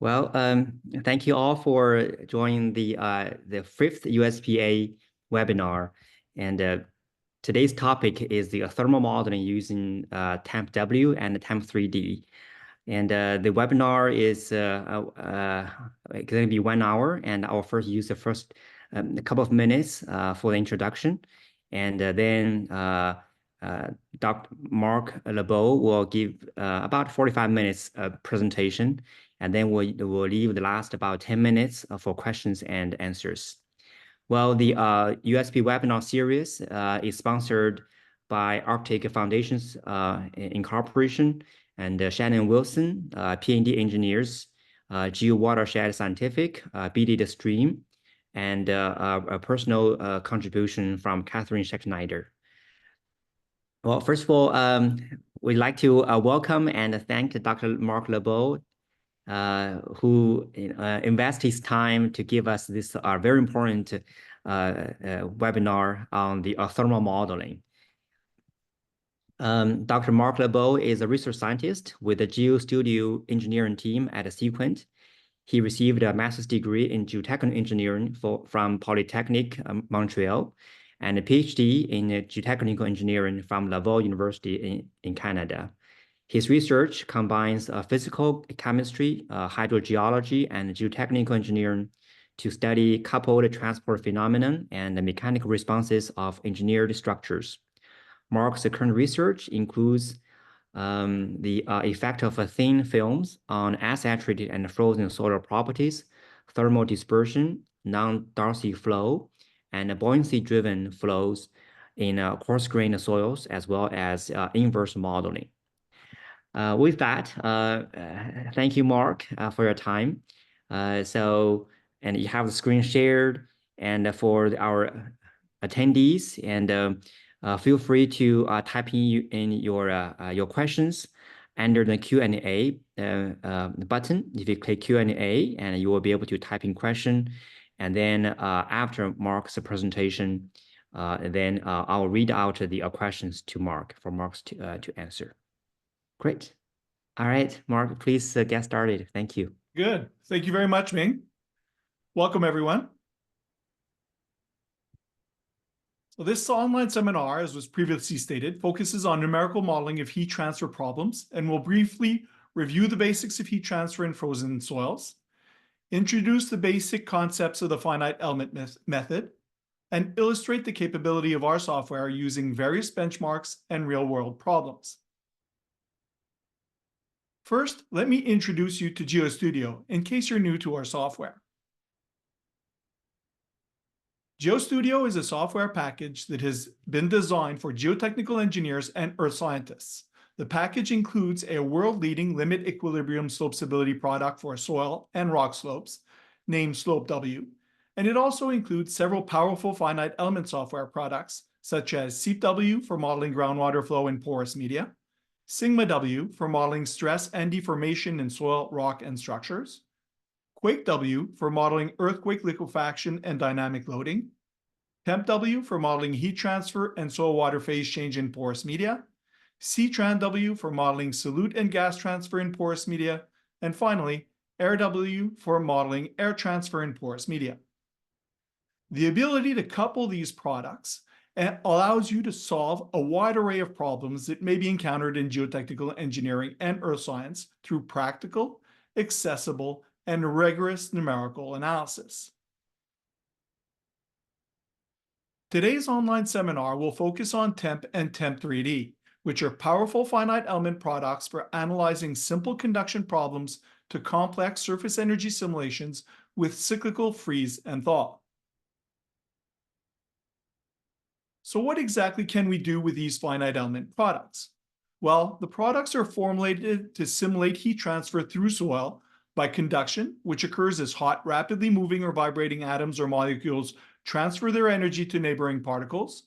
Well, thank you all for joining the fifth USP.A webinar. And today's topic is the thermal modeling using TEMP-W and TEMP-3D. And the webinar is going to be 1 hour, and I'll first use the first a couple of minutes for the introduction. And then Dr. Marc Lebeau will give about 45 minutes presentation, and then we'll leave the last about 10 minutes for questions and answers. Well, the USP webinar series is sponsored by Arctic Foundations Incorporation and Shannon Wilson, Ph.D. engineers, Geo Watershed Scientific, BD The Stream, and a personal contribution from Catherine Scheckneider. Well, first of all, we'd like to welcome and thank Dr. Marc Lebeau, who invests his time to give us this very important webinar on the thermal modeling. Dr. Marc Lebeau is a research scientist with the GeoStudio engineering team at Seequent. He received a master's degree in geotechnical engineering from Polytechnique Montreal and a Ph.D. in geotechnical engineering from Laval University in Canada. His research combines physical chemistry, hydrogeology, and geotechnical engineering to study coupled transport phenomenon and the mechanical responses of engineered structures. Marc's current research includes the effect of thin films on unsaturated and frozen soil properties, thermal dispersion, non-Darcy flow, and buoyancy-driven flows in coarse-grained soils, as well as inverse modeling. With that, thank you, Marc, for your time. And you have the screen shared, and for our attendees, and feel free to type in your questions under the Q&A button. If you click Q&A, and you will be able to type in question, and then after Marc's presentation, then I'll read out the questions to Marc for Marc to answer. Great. All right, Marc, please get started. Thank you. Good. Thank you very much, Ming. Welcome, everyone. So this online seminar, as was previously stated, focuses on numerical modeling of heat transfer problems and will briefly review the basics of heat transfer in frozen soils, introduce the basic concepts of the finite element method, and illustrate the capability of our software using various benchmarks and real-world problems. First, let me introduce you to GeoStudio in case you're new to our software. GeoStudio is a software package that has been designed for geotechnical engineers and earth scientists. The package includes a world-leading limit equilibrium slope stability product for soil and rock slopes, named Slope-W, and it also includes several powerful finite element software products, such as Seep-W for modeling groundwater flow in porous media, Sigma-W for modeling stress and deformation in soil, rock, and structures, Quake-W for modeling earthquake liquefaction and dynamic loading, TEMP-W for modeling heat transfer and soil water phase change in porous media, C-Tran-W for modeling solute and gas transfer in porous media, and finally, Air-W for modeling air transfer in porous media. The ability to couple these products allows you to solve a wide array of problems that may be encountered in geotechnical engineering and earth science through practical, accessible, and rigorous numerical analysis. Today's online seminar will focus on TEMP and TEMP-3D, which are powerful finite element products for analyzing simple conduction problems to complex surface energy simulations with cyclical freeze and thaw. So what exactly can we do with these finite element products? Well, the products are formulated to simulate heat transfer through soil by conduction, which occurs as hot, rapidly moving or vibrating atoms or molecules transfer their energy to neighboring particles,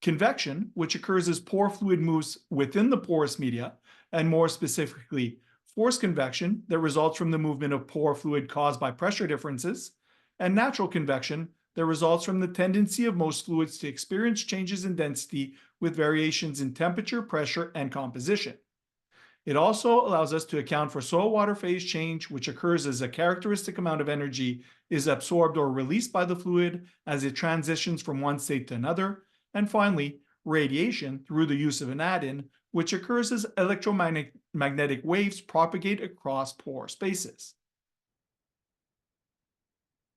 convection, which occurs as pore fluid moves within the porous media, and more specifically, forced convection that results from the movement of pore fluid caused by pressure differences, and natural convection that results from the tendency of most fluids to experience changes in density with variations in temperature, pressure, and composition. It also allows us to account for soil-water phase change, which occurs as a characteristic amount of energy is absorbed or released by the fluid as it transitions from one state to another. And finally, radiation through the use of an add-in, which occurs as electromagnetic waves propagate across pore spaces.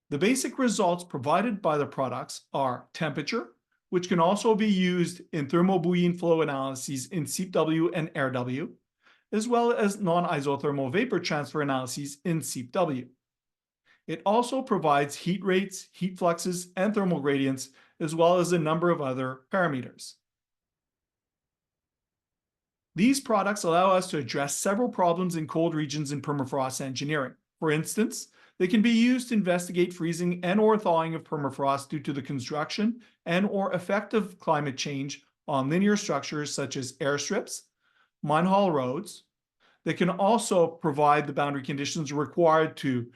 The basic results provided by the products are temperature, which can also be used in thermobuoyant flow analyses in SEEP-W and AIR-W, as well as non-isothermal vapor transfer analyses in SEEP-W. It also provides heat rates, heat fluxes, and thermal gradients, as well as a number of other parameters. These products allow us to address several problems in cold regions in permafrost engineering. For instance, they can be used to investigate freezing and/or thawing of permafrost due to the construction and/or effect of climate change on linear structures such as airstrips, mine haul roads. They can also provide the boundary conditions required to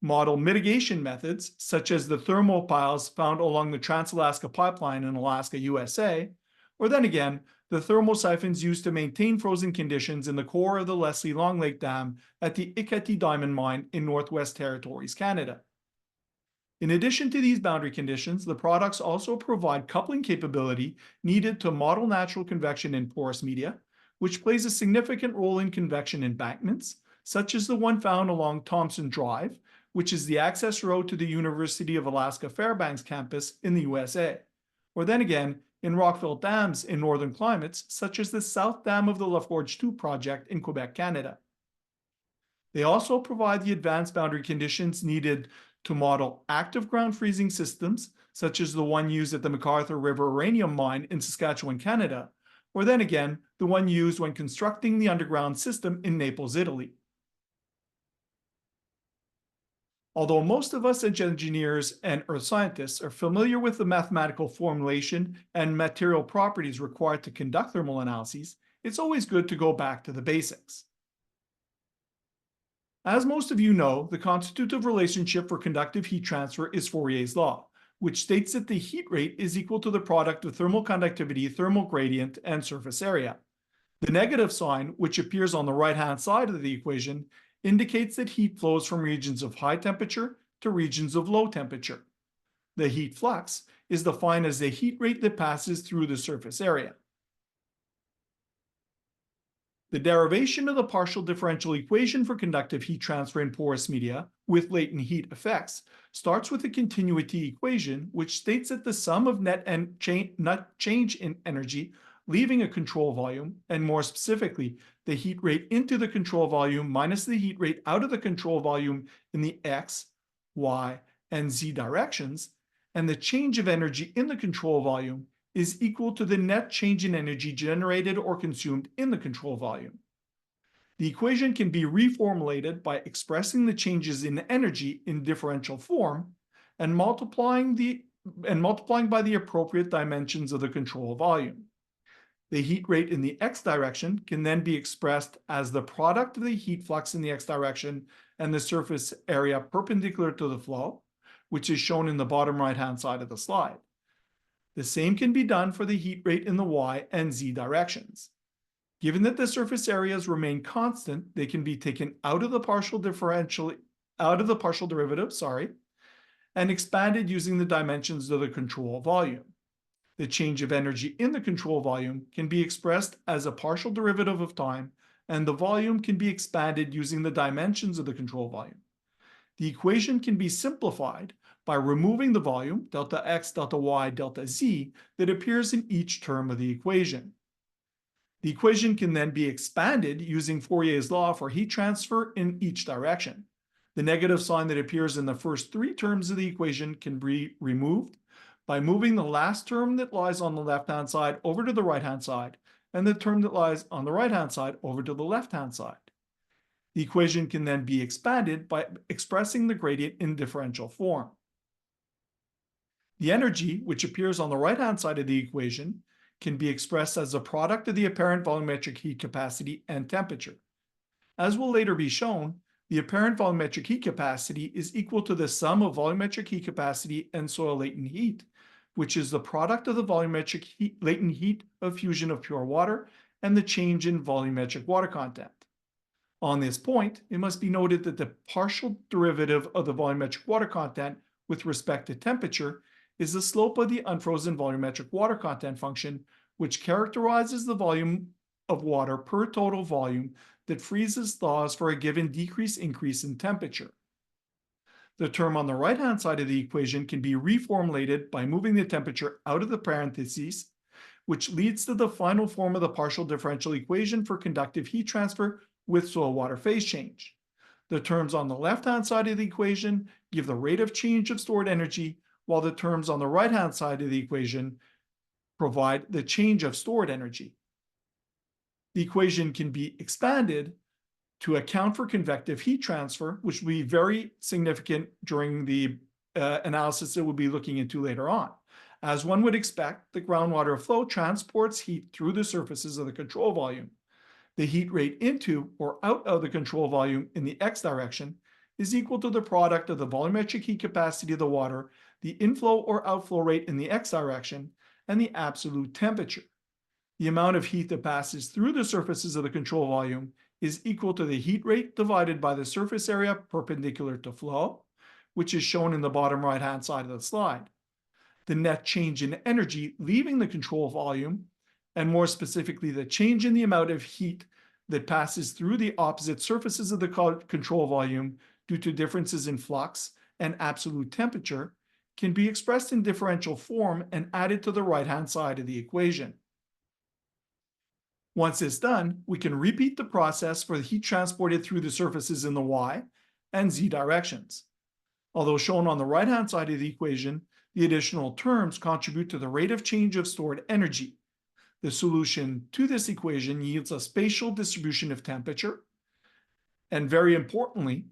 model mitigation methods, such as the thermal piles found along the Trans-Alaska Pipeline in Alaska, USA, or then again, the thermal siphons used to maintain frozen conditions in the core of the Leslie Long Lake Dam at the Ikati Diamond Mine in Northwest Territories, Canada. In addition to these boundary conditions, the products also provide coupling capability needed to model natural convection in porous media, which plays a significant role in convection embankments, such as the one found along Thompson Drive, which is the access road to the University of Alaska Fairbanks campus in the USA, or then again, in rockfill dams in northern climates, such as the South Dam of the Laforge 2 project in Quebec, Canada. They also provide the advanced boundary conditions needed to model active ground freezing systems, such as the one used at the MacArthur River Uranium Mine in Saskatchewan, Canada, or then again, the one used when constructing the underground system in Naples, Italy. Although most of us as engineers and earth scientists are familiar with the mathematical formulation and material properties required to conduct thermal analyses, it's always good to go back to the basics. As most of you know, the constitutive relationship for conductive heat transfer is Fourier's law, which states that the heat rate is equal to the product of thermal conductivity, thermal gradient, and surface area. The negative sign, which appears on the right-hand side of the equation, indicates that heat flows from regions of high temperature to regions of low temperature. The heat flux is defined as the heat rate that passes through the surface area. The derivation of the partial differential equation for conductive heat transfer in porous media with latent heat effects starts with a continuity equation, which states that the sum of net change in energy leaving a control volume, and more specifically, the heat rate into the control volume minus the heat rate out of the control volume in the x, y, and z directions, and the change of energy in the control volume is equal to the net change in energy generated or consumed in the control volume. The equation can be reformulated by expressing the changes in energy in differential form and multiplying by the appropriate dimensions of the control volume. The heat rate in the x direction can then be expressed as the product of the heat flux in the x direction and the surface area perpendicular to the flow, which is shown in the bottom right-hand side of the slide. The same can be done for the heat rate in the y and z directions. Given that the surface areas remain constant, they can be taken out of the partial derivative, and expanded using the dimensions of the control volume. The change of energy in the control volume can be expressed as a partial derivative of time, and the volume can be expanded using the dimensions of the control volume. The equation can be simplified by removing the volume, delta x, delta y, delta z, that appears in each term of the equation. The equation can then be expanded using Fourier's law for heat transfer in each direction. The negative sign that appears in the first three terms of the equation can be removed by moving the last term that lies on the left-hand side over to the right-hand side, and the term that lies on the right-hand side over to the left-hand side. The equation can then be expanded by expressing the gradient in differential form. The energy, which appears on the right-hand side of the equation, can be expressed as a product of the apparent volumetric heat capacity and temperature. As will later be shown, the apparent volumetric heat capacity is equal to the sum of volumetric heat capacity and soil latent heat, which is the product of the volumetric latent heat of fusion of pure water and the change in volumetric water content. On this point, it must be noted that the partial derivative of the volumetric water content with respect to temperature is the slope of the unfrozen volumetric water content function, which characterizes the volume of water per total volume that freezes thaws for a given increase in temperature. The term on the right-hand side of the equation can be reformulated by moving the temperature out of the parentheses, which leads to the final form of the partial differential equation for conductive heat transfer with soil-water phase change. The terms on the left-hand side of the equation give the rate of change of stored energy, while the terms on the right-hand side of the equation provide the change of stored energy. The equation can be expanded to account for convective heat transfer, which will be very significant during the analysis that we'll be looking into later on. As one would expect, the groundwater flow transports heat through the surfaces of the control volume. The heat rate into or out of the control volume in the x direction is equal to the product of the volumetric heat capacity of the water, the inflow or outflow rate in the x direction, and the absolute temperature. The amount of heat that passes through the surfaces of the control volume is equal to the heat rate divided by the surface area perpendicular to flow, which is shown in the bottom right-hand side of the slide. The net change in energy leaving the control volume, and more specifically the change in the amount of heat that passes through the opposite surfaces of the control volume due to differences in flux and absolute temperature, can be expressed in differential form and added to the right-hand side of the equation. Once it's done, we can repeat the process for the heat transported through the surfaces in the y and z directions. Although shown on the right-hand side of the equation, the additional terms contribute to the rate of change of stored energy. The solution to this equation yields a spatial distribution of temperature. And very importantly,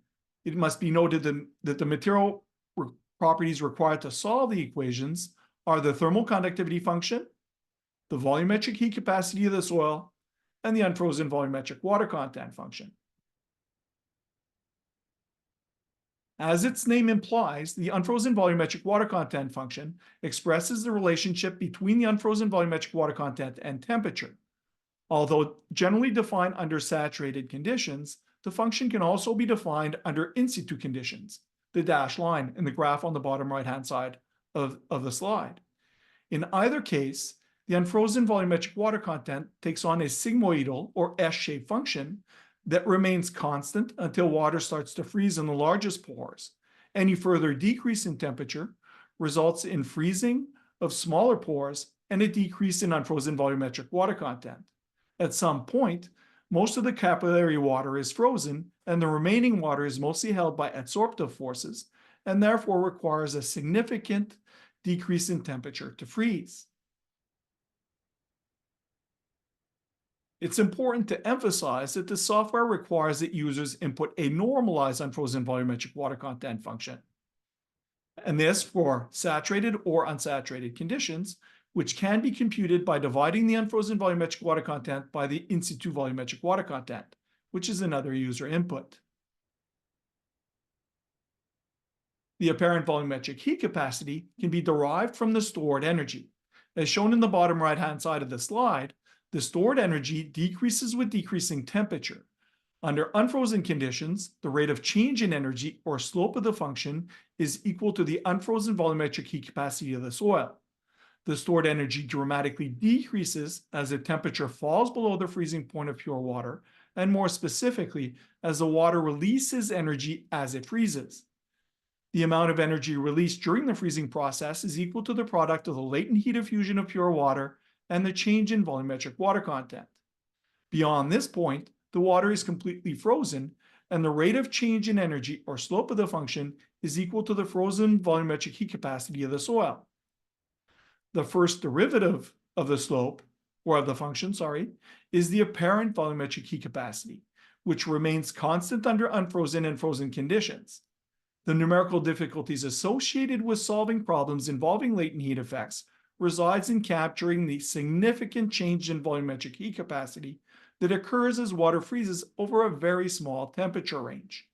it must be noted that the material properties required to solve the equations are the thermal conductivity function, the volumetric heat capacity of the soil, and the unfrozen volumetric water content function. As its name implies, the unfrozen volumetric water content function expresses the relationship between the unfrozen volumetric water content and temperature. Although generally defined under saturated conditions, the function can also be defined under in situ conditions, the dashed line in the graph on the bottom right-hand side of the slide. In either case, the unfrozen volumetric water content takes on a sigmoidal or S-shaped function that remains constant until water starts to freeze in the largest pores. Any further decrease in temperature results in freezing of smaller pores and a decrease in unfrozen volumetric water content. At some point, most of the capillary water is frozen, and the remaining water is mostly held by adsorptive forces, and therefore requires a significant decrease in temperature to freeze. It's important to emphasize that the software requires that users input a normalized unfrozen volumetric water content function, and this for saturated or unsaturated conditions, which can be computed by dividing the unfrozen volumetric water content by the in situ volumetric water content, which is another user input. The apparent volumetric heat capacity can be derived from the stored energy. As shown in the bottom right-hand side of the slide, the stored energy decreases with decreasing temperature. Under unfrozen conditions, the rate of change in energy or slope of the function is equal to the unfrozen volumetric heat capacity of the soil. The stored energy dramatically decreases as the temperature falls below the freezing point of pure water, and more specifically, as the water releases energy as it freezes. The amount of energy released during the freezing process is equal to the product of the latent heat of fusion of pure water and the change in volumetric water content. Beyond this point, the water is completely frozen, and the rate of change in energy or slope of the function is equal to the frozen volumetric heat capacity of the soil. The first derivative of the slope, or of the function, is the apparent volumetric heat capacity, which remains constant under unfrozen and frozen conditions. The numerical difficulties associated with solving problems involving latent heat effects resides in capturing the significant change in volumetric heat capacity that occurs as water freezes over a very small temperature range.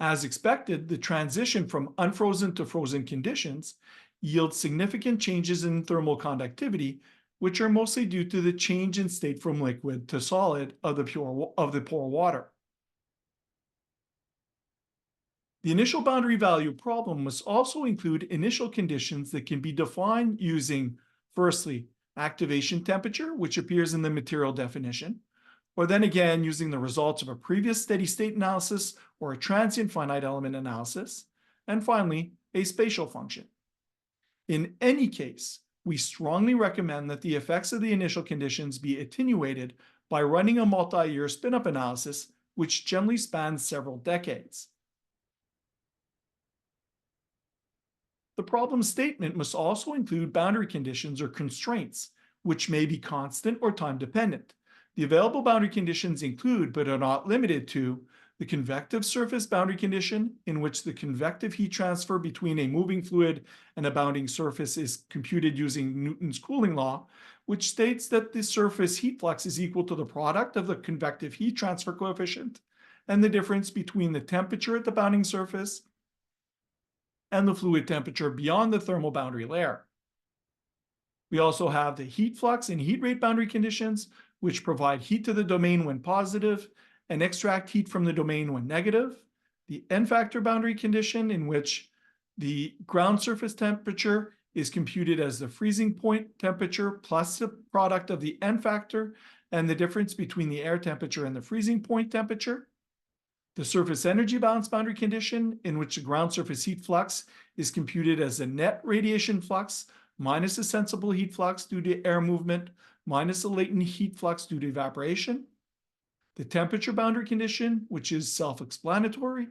As expected, the transition from unfrozen to frozen conditions yields significant changes in thermal conductivity, which are mostly due to the change in state from liquid to solid of the pore water. The initial boundary value problem must also include initial conditions that can be defined using, firstly, activation temperature, which appears in the material definition, or then again using the results of a previous steady state analysis or a transient finite element analysis, and finally, a spatial function. In any case, we strongly recommend that the effects of the initial conditions be attenuated by running a multi-year spin-up analysis, which generally spans several decades. The problem statement must also include boundary conditions or constraints, which may be constant or time-dependent. The available boundary conditions include, but are not limited to, the convective surface boundary condition, in which the convective heat transfer between a moving fluid and a bounding surface is computed using Newton's cooling law, which states that the surface heat flux is equal to the product of the convective heat transfer coefficient and the difference between the temperature at the bounding surface and the fluid temperature beyond the thermal boundary layer. We also have the heat flux and heat rate boundary conditions, which provide heat to the domain when positive and extract heat from the domain when negative. The n-factor boundary condition, in which the ground surface temperature is computed as the freezing point temperature plus the product of the n-factor and the difference between the air temperature and the freezing point temperature. The surface energy balance boundary condition, in which the ground surface heat flux is computed as the net radiation flux minus the sensible heat flux due to air movement minus the latent heat flux due to evaporation. The temperature boundary condition, which is self-explanatory.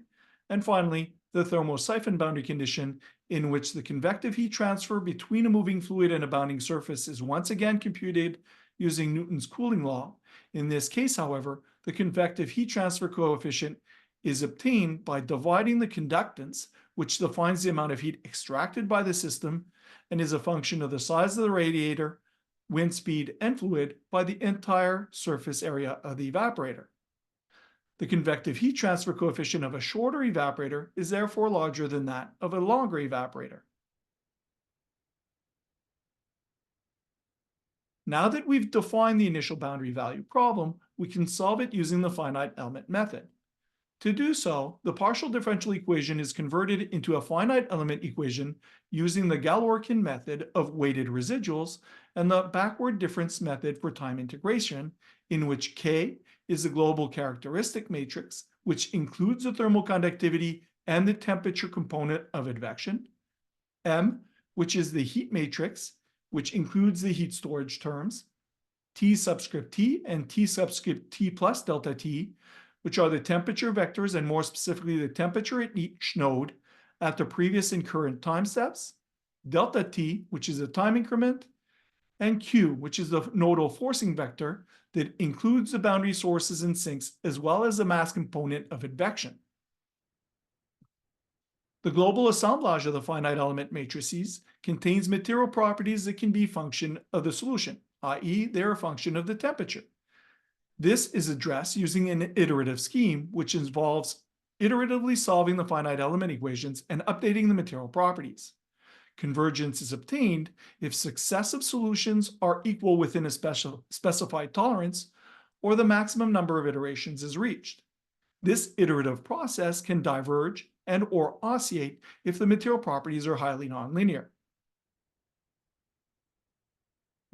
And finally, the thermosiphon boundary condition, in which the convective heat transfer between a moving fluid and a bounding surface is once again computed using Newton's cooling law. In this case, however, the convective heat transfer coefficient is obtained by dividing the conductance, which defines the amount of heat extracted by the system and is a function of the size of the radiator, wind speed, and fluid, by the entire surface area of the evaporator. The convective heat transfer coefficient of a shorter evaporator is therefore larger than that of a longer evaporator. Now that we've defined the initial boundary value problem, we can solve it using the finite element method. To do so, the partial differential equation is converted into a finite element equation using the Galerkin method of weighted residuals and the backward difference method for time integration, in which K is the global characteristic matrix, which includes the thermal conductivity and the temperature component of advection, M, which is the heat matrix, which includes the heat storage terms, T subscript T and T subscript T plus delta T, which are the temperature vectors and more specifically the temperature at each node at the previous and current time steps, delta T, which is a time increment, and Q, which is the nodal forcing vector that includes the boundary sources and sinks as well as the mass component of advection. The global assemblage of the finite element matrices contains material properties that can be a function of the solution, i.e., they're a function of the temperature. This is addressed using an iterative scheme, which involves iteratively solving the finite element equations and updating the material properties. Convergence is obtained if successive solutions are equal within a specified tolerance or the maximum number of iterations is reached. This iterative process can diverge and or oscillate if the material properties are highly nonlinear.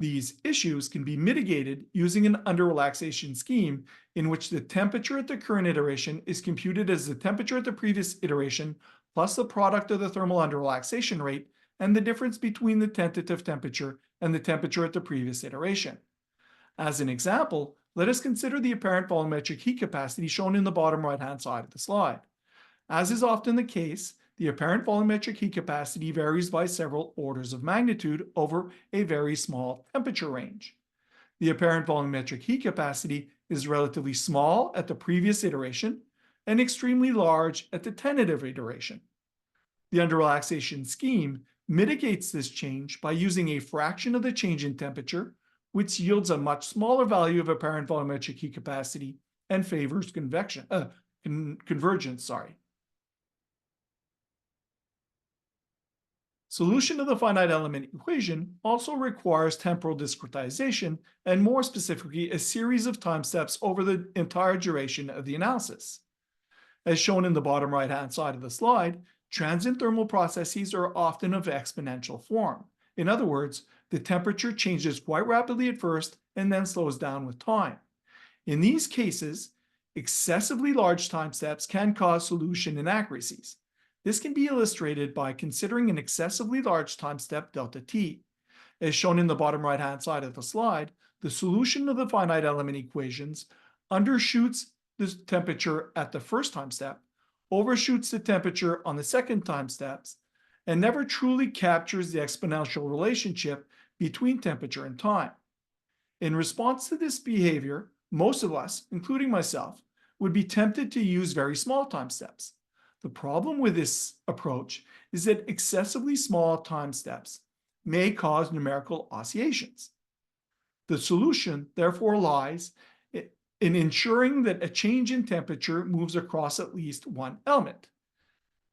These issues can be mitigated using an under-relaxation scheme in which the temperature at the current iteration is computed as the temperature at the previous iteration plus the product of the thermal under-relaxation rate and the difference between the tentative temperature and the temperature at the previous iteration. As an example, let us consider the apparent volumetric heat capacity shown in the bottom right-hand side of the slide. As is often the case, the apparent volumetric heat capacity varies by several orders of magnitude over a very small temperature range. The apparent volumetric heat capacity is relatively small at the previous iteration and extremely large at the tentative iteration. The under-relaxation scheme mitigates this change by using a fraction of the change in temperature, which yields a much smaller value of apparent volumetric heat capacity and favors convergence. Solution of the finite element equation also requires temporal discretization, and more specifically, a series of time steps over the entire duration of the analysis. As shown in the bottom right-hand side of the slide, transient thermal processes are often of exponential form. In other words, the temperature changes quite rapidly at first and then slows down with time. In these cases, excessively large time steps can cause solution inaccuracies. This can be illustrated by considering an excessively large time step delta t. As shown in the bottom right-hand side of the slide, the solution of the finite element equations undershoots the temperature at the first time step, overshoots the temperature on the second time steps, and never truly captures the exponential relationship between temperature and time. In response to this behavior, most of us, including myself, would be tempted to use very small time steps. The problem with this approach is that excessively small time steps may cause numerical oscillations. The solution, therefore, lies in ensuring that a change in temperature moves across at least one element.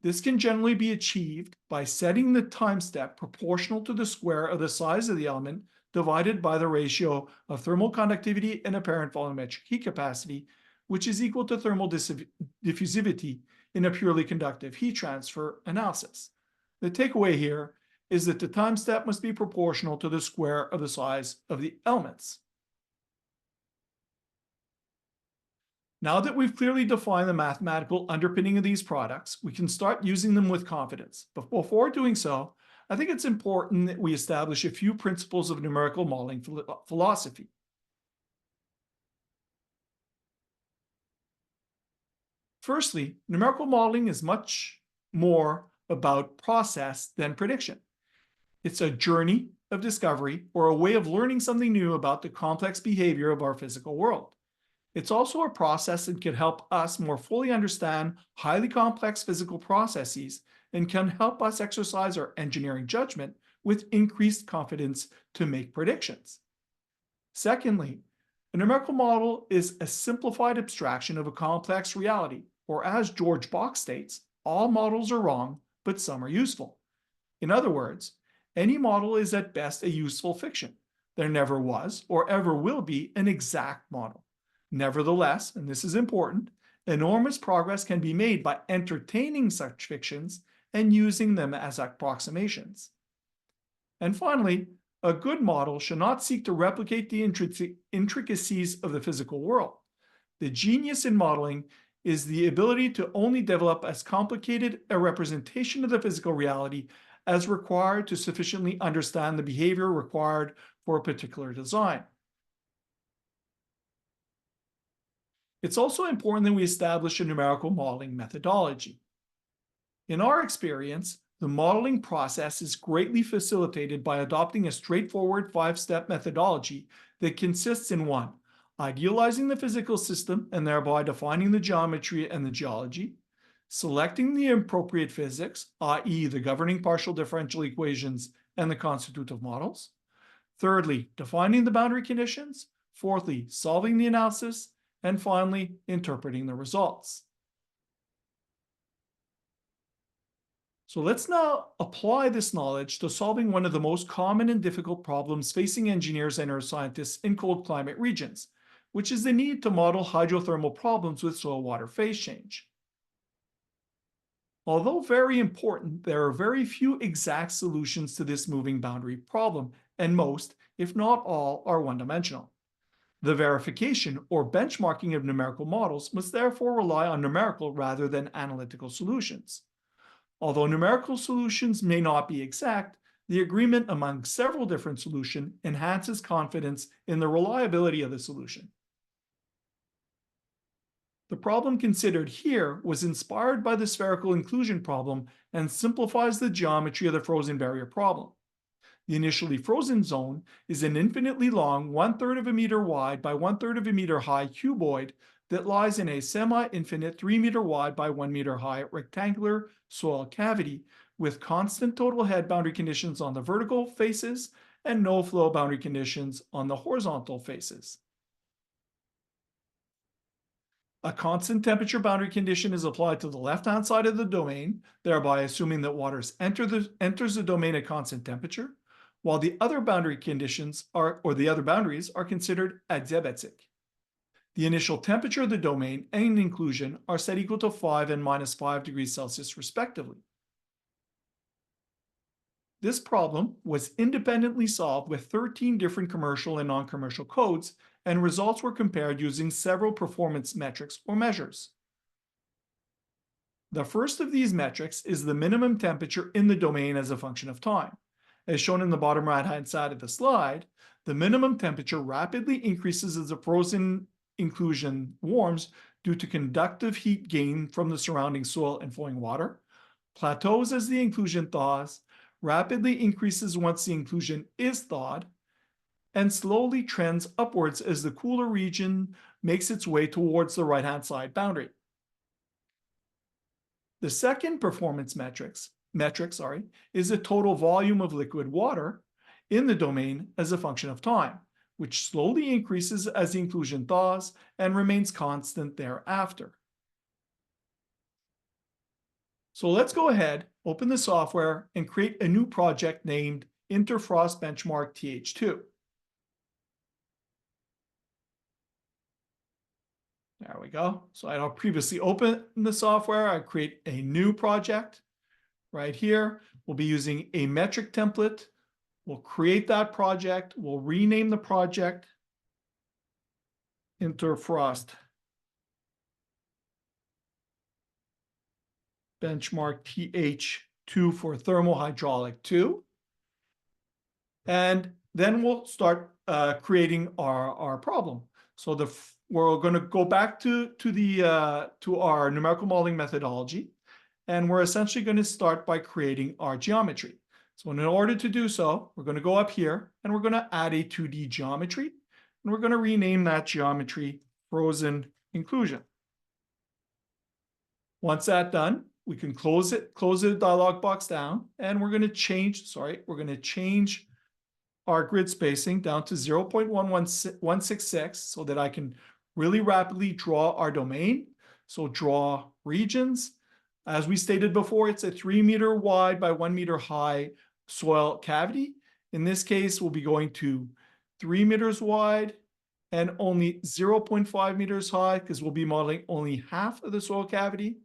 This can generally be achieved by setting the time step proportional to the square of the size of the element divided by the ratio of thermal conductivity and apparent volumetric heat capacity, which is equal to thermal diffusivity in a purely conductive heat transfer analysis. The takeaway here is that the time step must be proportional to the square of the size of the elements. Now that we've clearly defined the mathematical underpinning of these products, we can start using them with confidence. But before doing so, I think it's important that we establish a few principles of numerical modeling philosophy. Firstly, numerical modeling is much more about process than prediction. It's a journey of discovery or a way of learning something new about the complex behavior of our physical world. It's also a process that can help us more fully understand highly complex physical processes and can help us exercise our engineering judgment with increased confidence to make predictions. Secondly, a numerical model is a simplified abstraction of a complex reality, or as George Box states, all models are wrong, but some are useful. In other words, any model is at best a useful fiction. There never was or ever will be an exact model. Nevertheless, and this is important, enormous progress can be made by entertaining such fictions and using them as approximations. And finally, a good model should not seek to replicate the intricacies of the physical world. The genius in modeling is the ability to only develop as complicated a representation of the physical reality as required to sufficiently understand the behavior required for a particular design. It's also important that we establish a numerical modeling methodology. In our experience, the modeling process is greatly facilitated by adopting a straightforward 5-step methodology that consists in 1, idealizing the physical system and thereby defining the geometry and the geology, selecting the appropriate physics, i.e. the governing partial differential equations and the constitutive models, thirdly, defining the boundary conditions, fourthly, solving the analysis, and finally, interpreting the results. So let's now apply this knowledge to solving one of the most common and difficult problems facing engineers and earth scientists in cold climate regions, which is the need to model hydrothermal problems with soil-water phase change. Although very important, there are very few exact solutions to this moving boundary problem, and most, if not all, are one-dimensional. The verification or benchmarking of numerical models must therefore rely on numerical rather than analytical solutions. Although numerical solutions may not be exact, the agreement among several different solutions enhances confidence in the reliability of the solution. The problem considered here was inspired by the spherical inclusion problem and simplifies the geometry of the frozen barrier problem. The initially frozen zone is an infinitely long 1/3 of a meter wide by 1/3 of a meter high cuboid that lies in a semi-infinite 3 meter wide by 1 meter high rectangular soil cavity with constant total head boundary conditions on the vertical faces and no flow boundary conditions on the horizontal faces. A constant temperature boundary condition is applied to the left-hand side of the domain, thereby assuming that water enters the domain at constant temperature, while the other boundary conditions or the other boundaries are considered adiabatic. The initial temperature of the domain and inclusion are set equal to 5 and -5 degrees Celsius respectively. This problem was independently solved with 13 different commercial and non-commercial codes, and results were compared using several performance metrics or measures. The first of these metrics is the minimum temperature in the domain as a function of time. As shown in the bottom right-hand side of the slide, the minimum temperature rapidly increases as the frozen inclusion warms due to conductive heat gain from the surrounding soil and flowing water, plateaus as the inclusion thaws, rapidly increases once the inclusion is thawed, and slowly trends upwards as the cooler region makes its way towards the right-hand side boundary. The second performance metric, is the total volume of liquid water in the domain as a function of time, which slowly increases as the inclusion thaws and remains constant thereafter. So let's go ahead, open the software, and create a new project named Interfrost Benchmark TH2. There we go. So I don't previously open the software. I create a new project right here. We'll be using a metric template. We'll create that project. We'll rename the project Interfrost Benchmark TH2 for thermohydraulic 2. And then we'll start creating our problem. So we're going to go back to our numerical modeling methodology, and we're essentially going to start by creating our geometry. So in order to do so, we're going to go up here and we're going to add a 2D geometry, and we're going to rename that geometry frozen inclusion. Once that's done, we can close the dialog box down, and we're going to change our grid spacing down to 0.166 so that I can really rapidly draw our domain. So draw regions. As we stated before, it's a 3-meter wide by 1 meter high soil cavity. In this case, we'll be going to 3 meters wide and only 0.5 meters high because we'll be modeling only half of the soil cavity,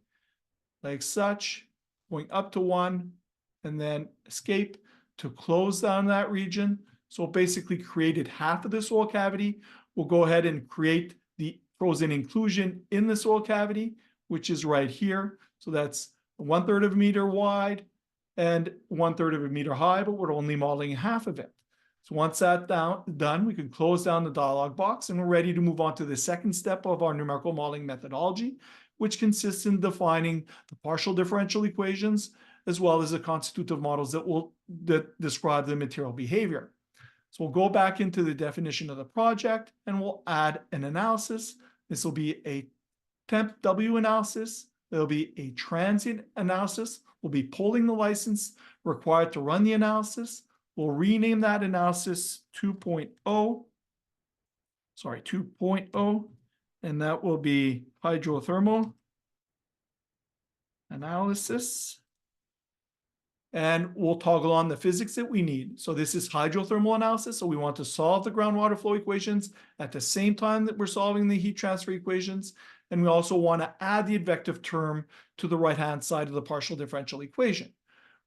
like such, going up to 1, and then escape to close down that region. So basically created half of the soil cavity. We'll go ahead and create the frozen inclusion in the soil cavity, which is right here. So that's 1/3 of a meter wide and 1/3 of a meter high, but we're only modeling half of it. So once that's done, we can close down the dialog box, and we're ready to move on to the second step of our numerical modeling methodology, which consists in defining the partial differential equations as well as the constitutive models that describe the material behavior. So we'll go back into the definition of the project, and we'll add an analysis. This will be a temp W analysis. There'll be a transient analysis. We'll be pulling the license required to run the analysis. We'll rename that analysis 2.0, and that will be hydrothermal analysis. And we'll toggle on the physics that we need. So this is hydrothermal analysis. So we want to solve the groundwater flow equations at the same time that we're solving the heat transfer equations. And we also want to add the advective term to the right-hand side of the partial differential equation.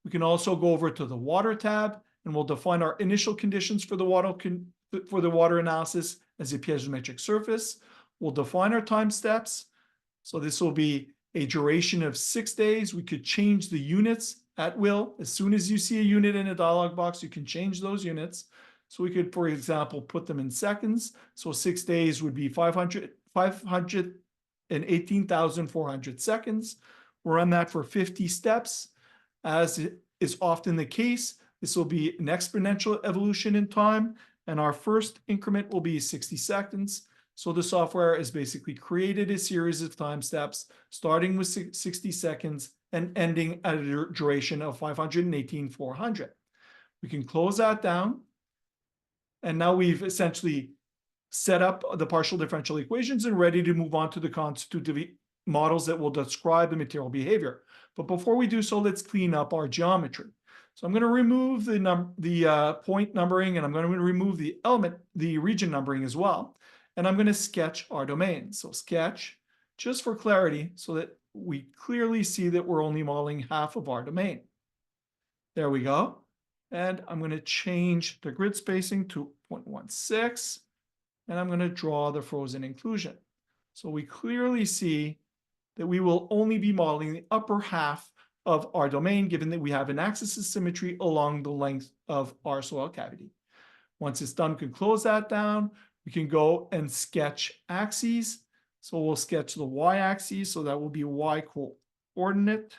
We can also go over to the water tab, and we'll define our initial conditions for the water analysis as a piezometric surface. We'll define our time steps. So this will be a duration of 6 days. We could change the units at will. As soon as you see a unit in a dialog box, you can change those units. So we could, for example, put them in seconds. So 6 days would be 518,400 seconds. We'll run that for 50 steps. As is often the case, this will be an exponential evolution in time, and our first increment will be 60 seconds. So the software has basically created a series of time steps, starting with 60 seconds and ending at a duration of 518,400. We can close that down. And now we've essentially set up the partial differential equations and ready to move on to the constitutive models that will describe the material behavior. But before we do so, let's clean up our geometry. So I'm going to remove the point numbering, and I'm going to remove the region numbering as well. And I'm going to sketch our domain. So sketch, just for clarity, so that we clearly see that we're only modeling half of our domain. There we go. And I'm going to change the grid spacing to 0.16. And I'm going to draw the frozen inclusion. So we clearly see that we will only be modeling the upper half of our domain, given that we have an axis of symmetry along the length of our soil cavity. Once it's done, we can close that down. We can go and sketch axes. So we'll sketch the y-axis, so that will be y coordinate,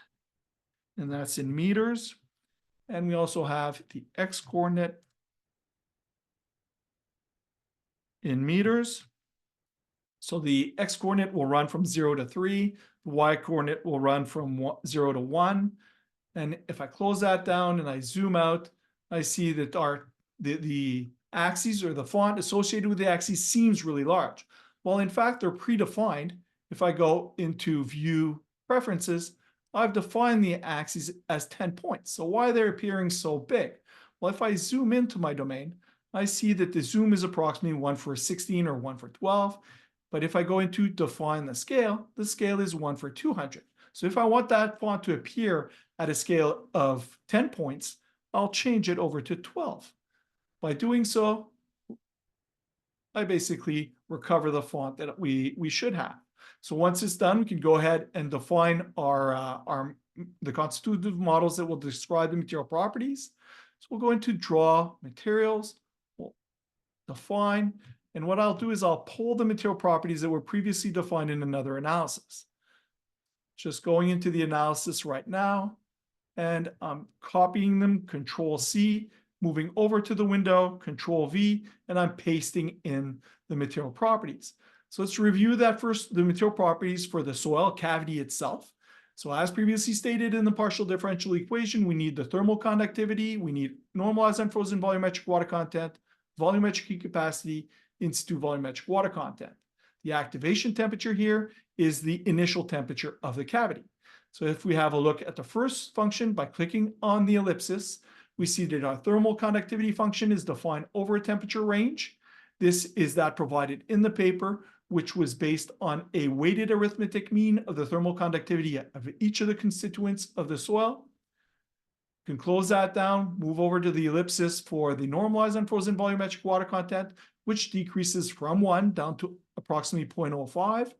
and that's in meters. And we also have the x-coordinate in meters. So the x-coordinate will run from 0 to 3. The y-coordinate will run from 0 to 1. And if I close that down and I zoom out, I see that the axes, or the font associated with the axes, seems really large. Well, in fact, they're predefined. If I go into View Preferences, I've defined the axes as 10 points. So why they're appearing so big? Well, if I zoom into my domain, I see that the zoom is approximately 1 for 16 or 1 for 12. But if I go into define the scale is 1 for 200. So if I want that font to appear at a scale of 10 points, I'll change it over to 12. By doing so, I basically recover the font that we should have. So once it's done, we can go ahead and define the constitutive models that will describe the material properties. So we'll go into Draw Materials, we'll define, and what I'll do is I'll pull the material properties that were previously defined in another analysis. Just going into the analysis right now, and I'm copying them, Control-C, moving over to the window, Control-V, and I'm pasting in the material properties. So let's review that first, the material properties for the soil cavity itself. So as previously stated in the partial differential equation, we need the thermal conductivity, we need normalized unfrozen volumetric water content, volumetric heat capacity, in situ volumetric water content. The activation temperature here is the initial temperature of the cavity. So if we have a look at the first function by clicking on the ellipsis, we see that our thermal conductivity function is defined over a temperature range. This is that provided in the paper, which was based on a weighted arithmetic mean of the thermal conductivity of each of the constituents of the soil. You can close that down, move over to the ellipsis for the normalized unfrozen volumetric water content, which decreases from 1 down to approximately 0.05.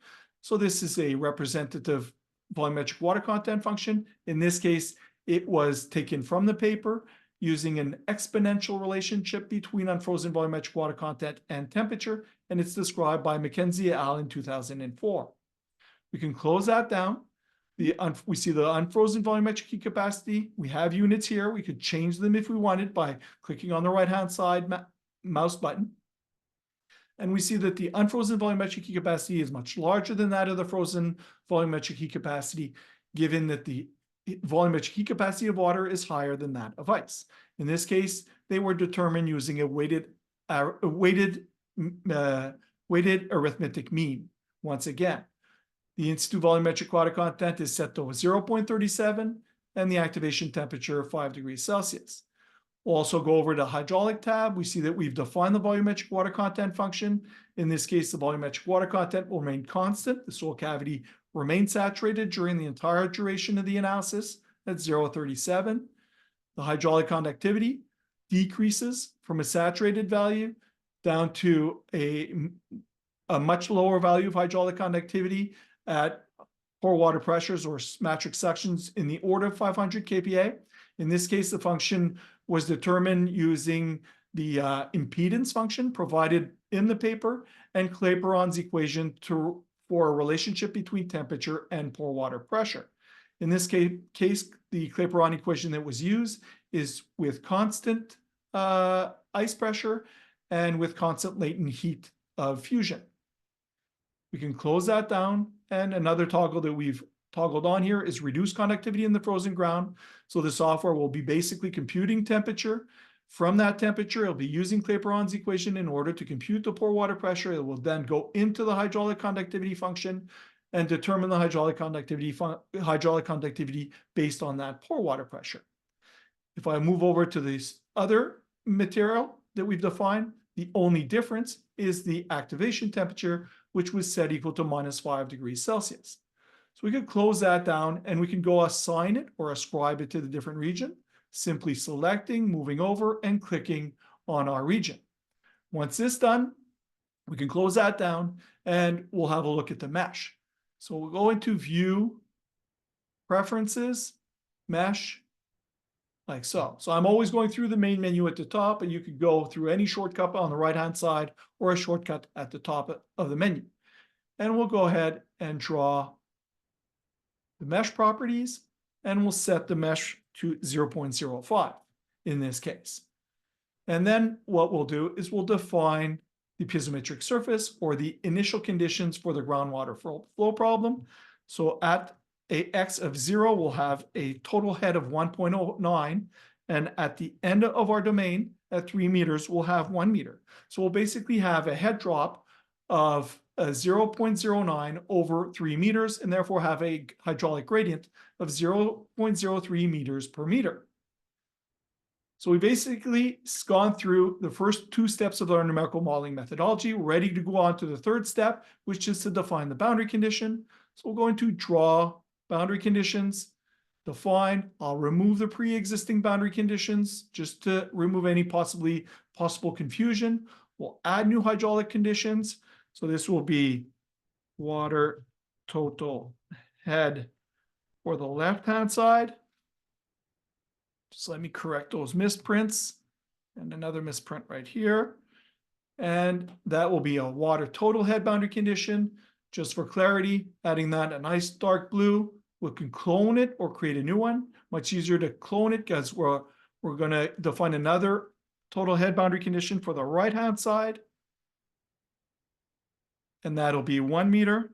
So this is a representative volumetric water content function. In this case, it was taken from the paper using an exponential relationship between unfrozen volumetric water content and temperature, and it's described by Mackenzie et al. In 2004. We can close that down. We see the unfrozen volumetric heat capacity. We have units here. We could change them if we wanted by clicking on the right-hand side mouse button. And we see that the unfrozen volumetric heat capacity is much larger than that of the frozen volumetric heat capacity, given that the volumetric heat capacity of water is higher than that of ice. In this case, they were determined using a weighted arithmetic mean. Once again, the in situ volumetric water content is set to 0.37 and the activation temperature 5 degrees Celsius. We'll also go over to hydraulic tab. We see that we've defined the volumetric water content function. In this case, the volumetric water content will remain constant. The soil cavity remains saturated during the entire duration of the analysis at 0.37. The hydraulic conductivity decreases from a saturated value down to a much lower value of hydraulic conductivity at pore water pressures or matrix suctions in the order of 500 kPa. In this case, the function was determined using the impedance function provided in the paper and Clapeyron's equation for a relationship between temperature and pore water pressure. In this case, the Clapeyron equation that was used is with constant ice pressure and with constant latent heat of fusion. We can close that down, and another toggle that we've toggled on here is reduce conductivity in the frozen ground. So the software will be basically computing temperature From that temperature, it'll be using Clapeyron's equation in order to compute the pore water pressure. It will then go into the hydraulic conductivity function and determine the hydraulic conductivity based on that pore water pressure. If I move over to this other material that we've defined, the only difference is the activation temperature, which was set equal to -5 degrees Celsius. So we could close that down and we can go assign it or ascribe it to the different region, simply selecting, moving over, and clicking on our region. Once this is done, we can close that down and we'll have a look at the mesh. So we'll go into View, Preferences, Mesh, like so. So I'm always going through the main menu at the top, and you could go through any shortcut on the right-hand side or a shortcut at the top of the menu. And we'll go ahead and draw the mesh properties, and we'll set the mesh to 0.05 in this case. And then what we'll do is we'll define the piezometric surface or the initial conditions for the groundwater flow problem. So at a x of 0, we'll have a total head of 1.09. And at the end of our domain, at 3 meters, we'll have 1 meter. So we'll basically have a head drop of 0.09 over 3 meters, and therefore have a hydraulic gradient of 0.03 meters per meter. So we basically gone through the first 2 steps of our numerical modeling methodology. We're ready to go on to the 3rd step, which is to define the boundary condition. So we're going to draw boundary conditions, define. I'll remove the pre-existing boundary conditions just to remove any possible confusion. We'll add new hydraulic conditions. So this will be water total head for the left-hand side. Just let me correct those misprints and another misprint right here. And that will be a water total head boundary condition. Just for clarity, adding that a nice dark blue, we can clone it or create a new one. Much easier to clone it because we're going to define another total head boundary condition for the right-hand side. And that'll be 1 meter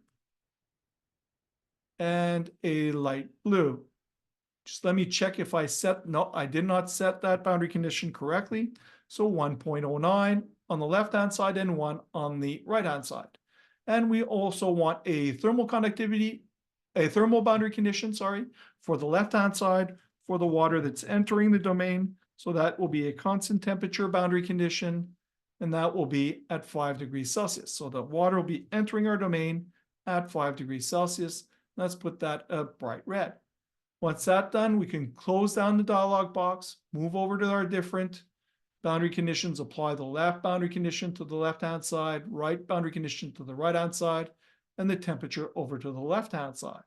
and a light blue. Just let me check if no, I did not set that boundary condition correctly. So 1.09 on the left-hand side and 1 on the right-hand side. And we also want a thermal boundary condition, for the left-hand side for the water that's entering the domain. So that will be a constant temperature boundary condition, and that will be at 5 degrees Celsius. So the water will be entering our domain at 5 degrees Celsius. Let's put that a bright red. Once that's done, we can close down the dialog box, move over to our different boundary conditions, apply the left boundary condition to the left-hand side, right boundary condition to the right-hand side, and the temperature over to the left-hand side.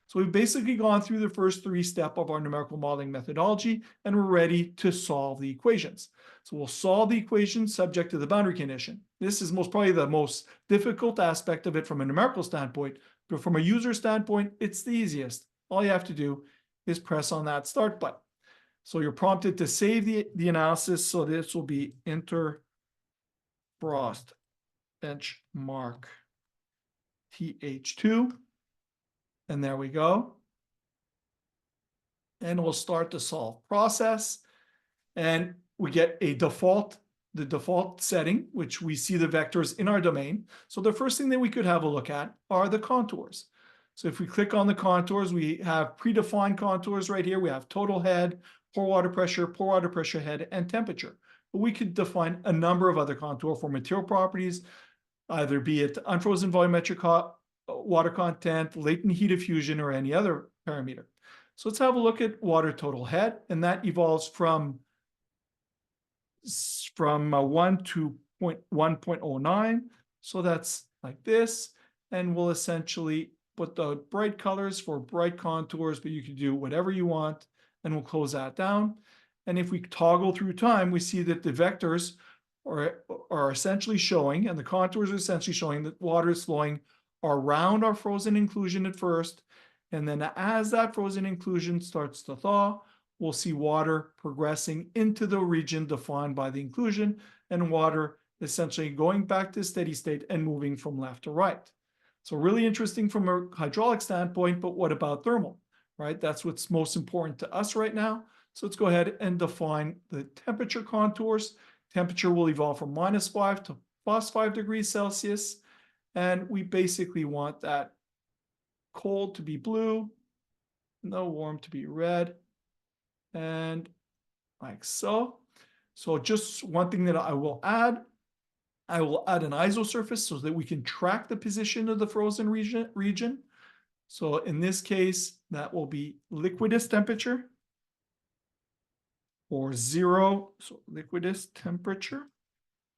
So we've basically gone through the first 3 steps of our numerical modeling methodology, and we're ready to solve the equations. So we'll solve the equation subject to the boundary condition. This is probably the most difficult aspect of it from a numerical standpoint, but from a user standpoint, it's the easiest. All you have to do is press on that start button. So you're prompted to save the analysis. So this will be Interfrost benchmark TH2. And there we go. And we'll start the solve process. And we get the default setting, which we see the vectors in our domain. So the first thing that we could have a look at are the contours. So if we click on the contours, we have predefined contours right here. We have total head, pore water pressure head, and temperature. But we could define a number of other contours for material properties, either be it unfrozen volumetric water content, latent heat diffusion, or any other parameter. So let's have a look at water total head, and that evolves from 1 to 1.09. So that's like this, and we'll essentially put the bright colors for bright contours, but you can do whatever you want, and we'll close that down. And if we toggle through time, we see that the vectors are essentially showing, and the contours are essentially showing that water is flowing around our frozen inclusion at first. And then as that frozen inclusion starts to thaw, we'll see water progressing into the region defined by the inclusion, and water essentially going back to steady state and moving from left to right. So really interesting from a hydraulic standpoint, but what about thermal, right? That's what's most important to us right now. So let's go ahead and define the temperature contours. Temperature will evolve from -5 to +5 degrees Celsius. And we basically want that cold to be blue, and the warm to be red, and like so. So just one thing that I will add an ISO surface so that we can track the position of the frozen region. So in this case, that will be liquidus temperature or 0, so liquidus temperature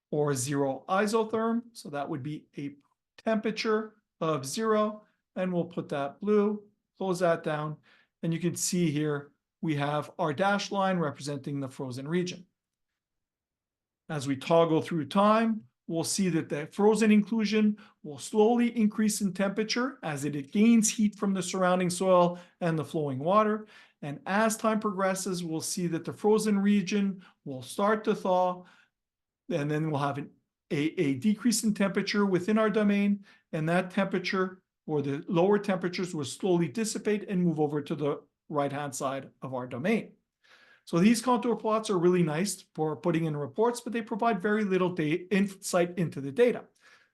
or 0 isotherm. So that would be a temperature of 0, and we'll put that blue, close that down, and you can see here we have our dashed line representing the frozen region. As we toggle through time, we'll see that the frozen inclusion will slowly increase in temperature as it gains heat from the surrounding soil and the flowing water. And as time progresses, we'll see that the frozen region will start to thaw, and then we'll have a decrease in temperature within our domain, and that temperature or the lower temperatures will slowly dissipate and move over to the right-hand side of our domain. So these contour plots are really nice for putting in reports, but they provide very little insight into the data.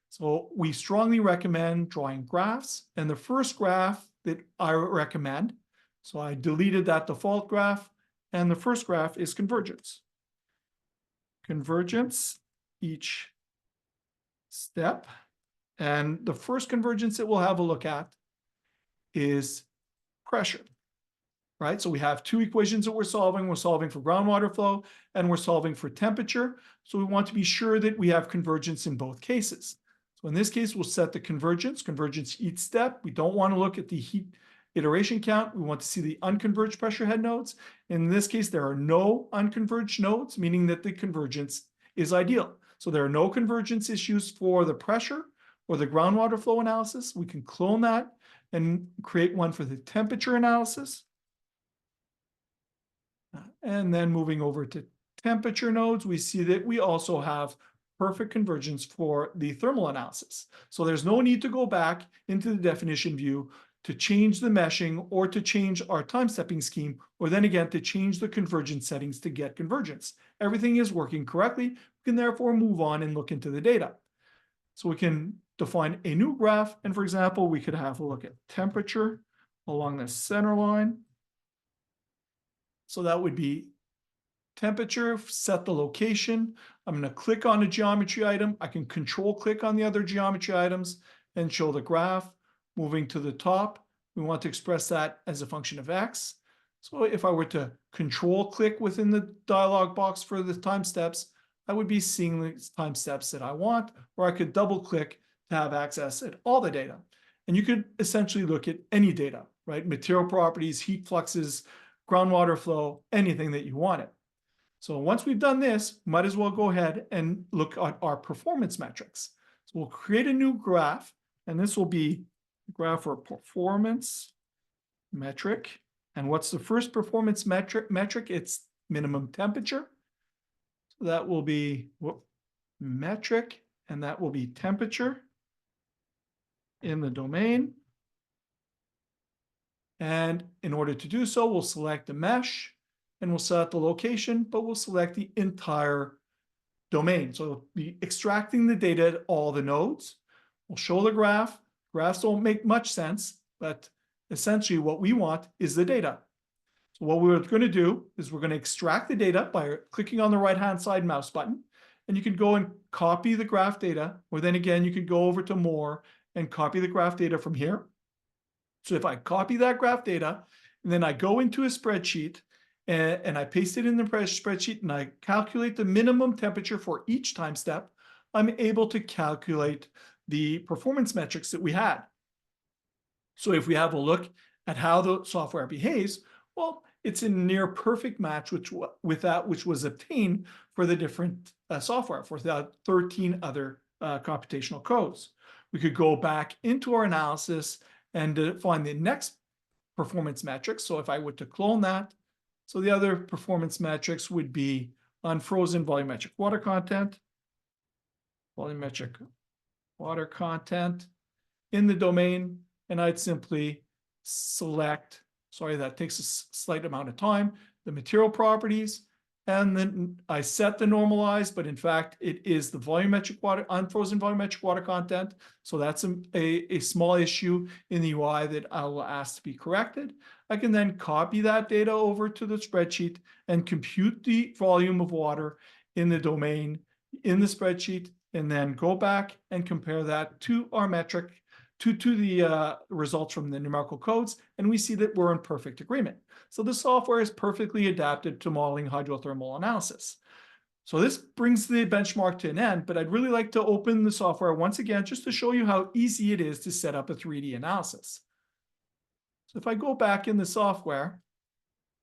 So we strongly recommend drawing graphs, and the first graph that I recommend, so I deleted that default graph, and the first graph is convergence. Convergence each step. And the first convergence that we'll have a look at is pressure, right? So we have two equations that we're solving. We're solving for groundwater flow and we're solving for temperature. So we want to be sure that we have convergence in both cases. So in this case, we'll set the convergence each step. We don't want to look at the heat iteration count. We want to see the unconverged pressure head nodes. In this case, there are no unconverged nodes, meaning that the convergence is ideal. So there are no convergence issues for the pressure or the groundwater flow analysis. We can clone that and create one for the temperature analysis. And then moving over to temperature nodes, we see that we also have perfect convergence for the thermal analysis. So there's no need to go back into the definition view to change the meshing or to change our time stepping scheme, or then again to change the convergence settings to get convergence. Everything is working correctly. We can therefore move on and look into the data. So we can define a new graph, and for example, we could have a look at temperature along the center line. So that would be temperature, set the location. I'm going to click on a geometry item. I can control click on the other geometry items and show the graph. Moving to the top, we want to express that as a function of x. So if I were to control click within the dialog box for the time steps, I would be seeing the time steps that I want, or I could double click to have access at all the data. And you could essentially look at any data, right? Material properties, heat fluxes, groundwater flow, anything that you wanted. So once we've done this, might as well go ahead and look at our performance metrics. So we'll create a new graph, and this will be a graph for performance metric. And what's the first performance metric? It's minimum temperature. So that will be metric, and that will be temperature in the domain. And in order to do so, we'll select the mesh and we'll set the location, but we'll select the entire domain. So it'll be extracting the data at all the nodes. We'll show the graph. Graphs don't make much sense, but essentially what we want is the data. So what we're going to do is we're going to extract the data by clicking on the right-hand side mouse button, and you can go and copy the graph data, or then again, you could go over to more and copy the graph data from here. So if I copy that graph data, and then I go into a spreadsheet and I paste it in the spreadsheet and I calculate the minimum temperature for each time step, I'm able to calculate the performance metrics that we had. So if we have a look at how the software behaves, well, it's a near perfect match with that which was obtained for the different software, for the 13 other computational codes. We could go back into our analysis and find the next performance metrics. So if I were to clone that, so the other performance metrics would be unfrozen volumetric water content in the domain, and I'd simply select, sorry, that takes a slight amount of time, the material properties, and then I set the normalized, but in fact, it is the volumetric water, unfrozen volumetric water content. So that's a small issue in the UI that I will ask to be corrected. I can then copy that data over to the spreadsheet and compute the volume of water in the domain in the spreadsheet, and then go back and compare that to our metric, to the results from the numerical codes, and we see that we're in perfect agreement. So the software is perfectly adapted to modeling hydrothermal analysis. So this brings the benchmark to an end, but I'd really like to open the software once again just to show you how easy it is to set up a 3D analysis. So if I go back in the software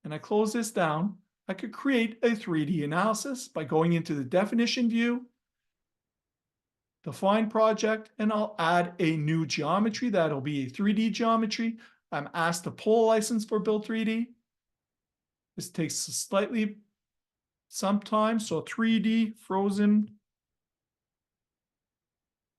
and I close this down, I could create a 3D analysis by going into the definition view, define project, and I'll add a new geometry. That'll be a 3D geometry. I'm asked to pull a license for Build 3D. This takes slightly some time. So 3D frozen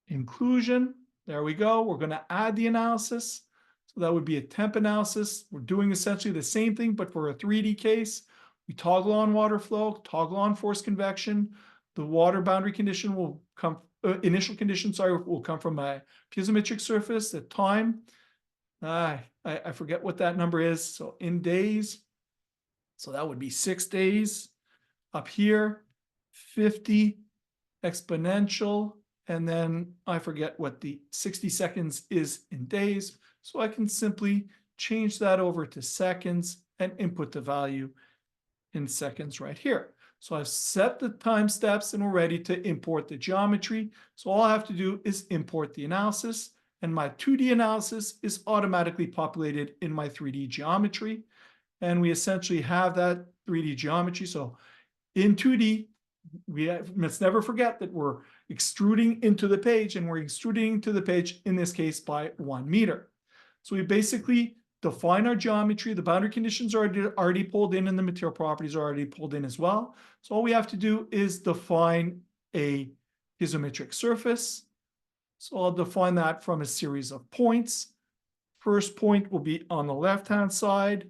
inclusion. There we go. We're going to add the analysis. So that would be a TEMP analysis. We're doing essentially the same thing, but for a 3D case. We toggle on water flow, toggle on force convection. The water boundary condition will come, initial condition, sorry, will come from a piezometric surface at time. I forget what that number is. So in days, so that would be 6 days. Up here, 50 exponential, and then I forget what the 60 seconds is in days. So I can simply change that over to seconds and input the value in seconds right here. So I've set the time steps and we're ready to import the geometry. So all I have to do is import the analysis, and my 2D analysis is automatically populated in my 3D geometry. And we essentially have that 3D geometry. So in 2D, let's never forget that we're extruding into the page, and we're extruding to the page, in this case, by 1 meter. So we basically define our geometry. The boundary conditions are already pulled in, and the material properties are already pulled in as well. So all we have to do is define a piezometric surface. So I'll define that from a series of points. First point will be on the left-hand side,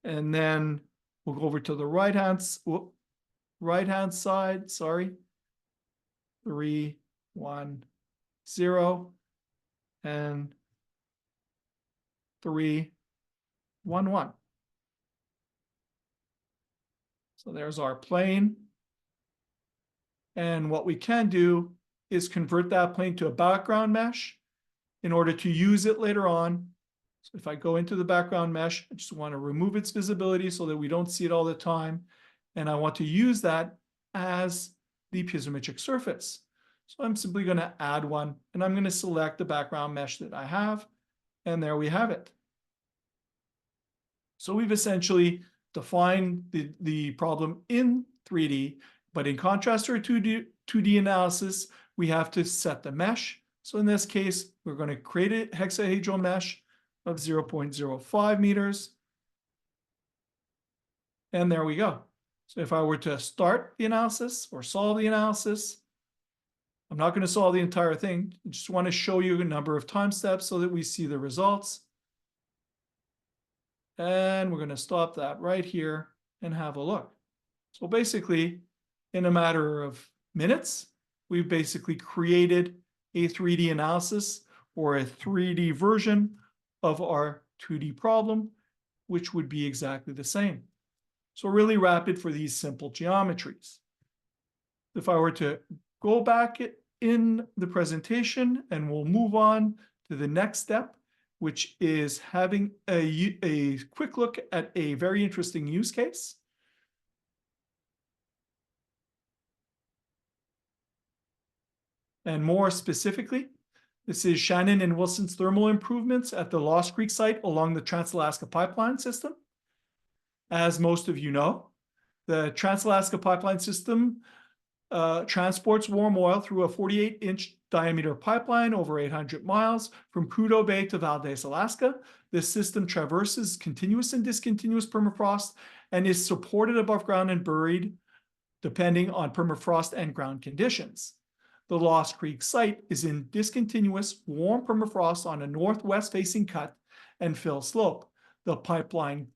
and then we'll go over to the right-hand side, sorry. 3, 1, 0, and 3, 1, 1. So there's our plane. And what we can do is convert that plane to a background mesh in order to use it later on. So if I go into the background mesh, I just want to remove its visibility so that we don't see it all the time. And I want to use that as the piezometric surface. So I'm simply going to add one, and I'm going to select the background mesh that I have. And there we have it. So we've essentially defined the problem in 3D, but in contrast to our 2D analysis, we have to set the mesh. So in this case, we're going to create a hexahedral mesh of 0.05 meters. And there we go. So if I were to start the analysis or solve the analysis, I'm not going to solve the entire thing. I just want to show you a number of time steps so that we see the results. And we're going to stop that right here and have a look. So basically, in a matter of minutes, we've basically created a 3D analysis or a 3D version of our 2D problem, which would be exactly the same. So really rapid for these simple geometries. If I were to go back in the presentation, and we'll move on to the next step, which is having a quick look at a very interesting use case. And more specifically, this is Shannon and Wilson's thermal improvements at the Lost Creek site along the Trans-Alaska Pipeline System. As most of you know, the Trans-Alaska Pipeline System transports warm oil through a 48-inch diameter pipeline over 800 miles from Prudhoe Bay to Valdez, Alaska. This system traverses continuous and discontinuous permafrost and is supported above ground and buried depending on permafrost and ground conditions. The Lost Creek site is in discontinuous warm permafrost on a northwest-facing cut and fill slope. The pipeline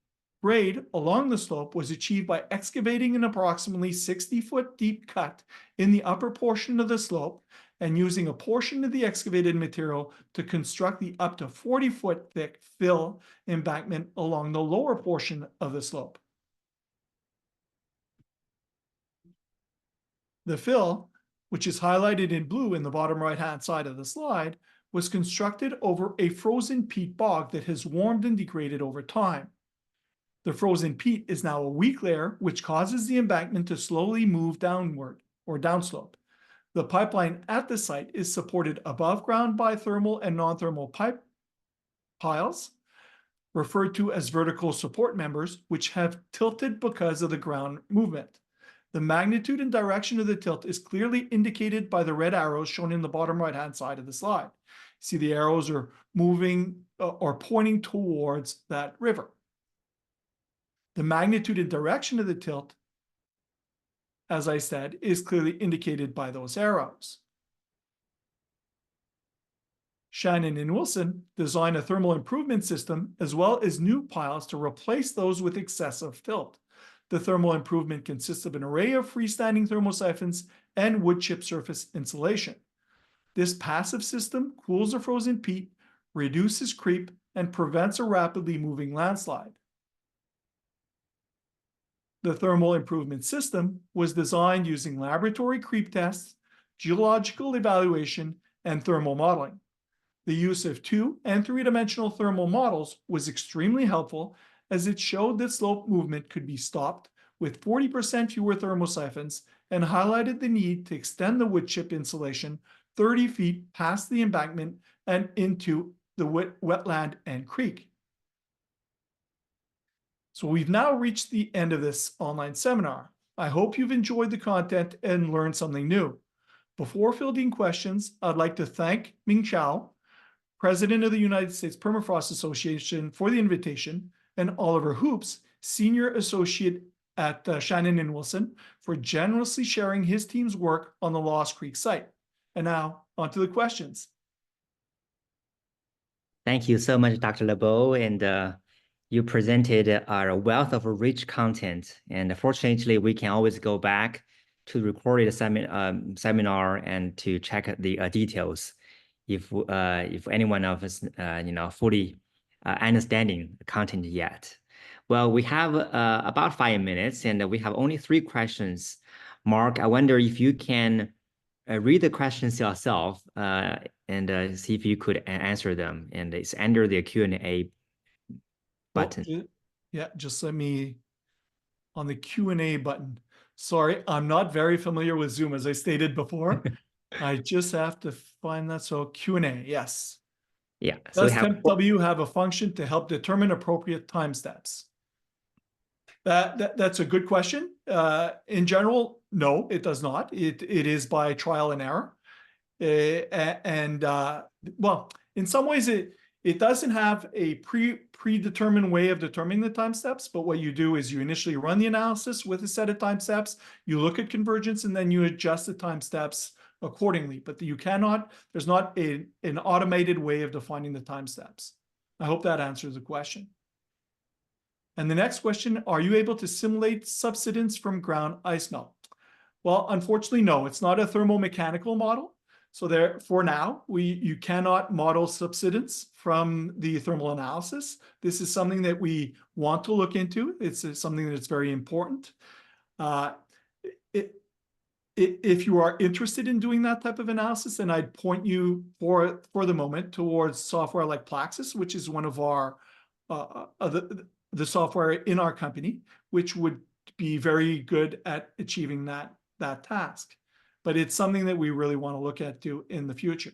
Grade along the slope was achieved by excavating an approximately 60-foot deep cut in the upper portion of the slope and using a portion of the excavated material to construct the up to 40-foot thick fill embankment along the lower portion of the slope. The fill, which is highlighted in blue in the bottom right-hand side of the slide, was constructed over a frozen peat bog that has warmed and degraded over time. The frozen peat is now a weak layer, which causes the embankment to slowly move downward or downslope. The pipeline at the site is supported above ground by thermal and non-thermal pipe piles, referred to as vertical support members, which have tilted because of the ground movement. The magnitude and direction of the tilt is clearly indicated by the red arrows shown in the bottom right-hand side of the slide. See, the arrows are moving or pointing towards that river. The magnitude and direction of the tilt, as I said, is clearly indicated by those arrows. Shannon and Wilson designed a thermal improvement system as well as new piles to replace those with excessive tilt. The thermal improvement consists of an array of freestanding thermosiphons and wood chip surface insulation. This passive system cools the frozen peat, reduces creep, and prevents a rapidly moving landslide. The thermal improvement system was designed using laboratory creep tests, geological evaluation, and thermal modeling. The use of 2- and 3-dimensional thermal models was extremely helpful as it showed that slope movement could be stopped with 40% fewer thermosiphons and highlighted the need to extend the wood chip insulation 30 feet past the embankment and into the wetland and creek. So we've now reached the end of this online seminar. I hope you've enjoyed the content and learned something new. Before fielding questions, I'd like to thank M.Sc.A, President of the United States Permafrost Association, for the invitation, and Oliver Hoops, Senior Associate at Shannon and Wilson, for generously sharing his team's work on the Lost Creek site. And now, on to the questions. Thank you so much, Dr. Lebeau, and you presented a wealth of rich content. And fortunately, we can always go back to the recorded seminar and to check the details if anyone of us fully understanding the content yet. Well, we have about 5 minutes, and we have only 3 questions. Mark, I wonder if you can read the questions yourself and see if you could answer them. And it's under the Q&A button. Oh, yeah, just let me, on the Q&A button. Sorry, I'm not very familiar with Zoom, as I stated before. I just have to find that. So Q&A, yes. Yeah. So Does TEMP-W have a function to help determine appropriate time steps? That's a good question. In general, no, it does not. It is by trial and error. Well, in some ways, it doesn't have a predetermined way of determining the time steps, but what you do is you initially run the analysis with a set of time steps, you look at convergence, and then you adjust the time steps accordingly. But there's not an automated way of defining the time steps. I hope that answers the question. And the next question, are you able to simulate subsidence from ground ice melt? Well, unfortunately, no, it's not a thermomechanical model. So for now, you cannot model subsidence from the thermal analysis. This is something that we want to look into. It's something that's very important. If you are interested in doing that type of analysis, then I'd point you for the moment towards software like Plaxis, which is one of our the software in our company, which would be very good at achieving that task. But it's something that we really want to look at in the future.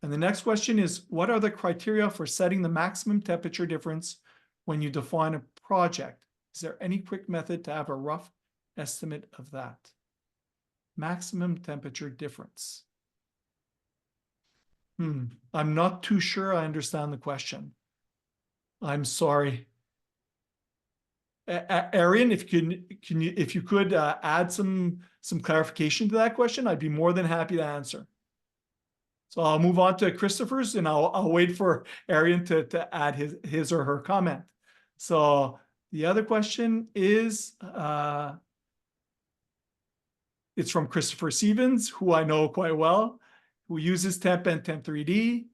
And the next question is, what are the criteria for setting the maximum temperature difference when you define a project? Is there any quick method to have a rough estimate of that? Maximum temperature difference. I'm not too sure I understand the question. I'm sorry. Arian, if you could add some clarification to that question, I'd be more than happy to answer. So I'll move on to Christopher's, and I'll wait for Arian to add his or her comment. So The other question is, it's from Christopher Stevens, who I know quite well, who uses TEMP and TEMP 3D.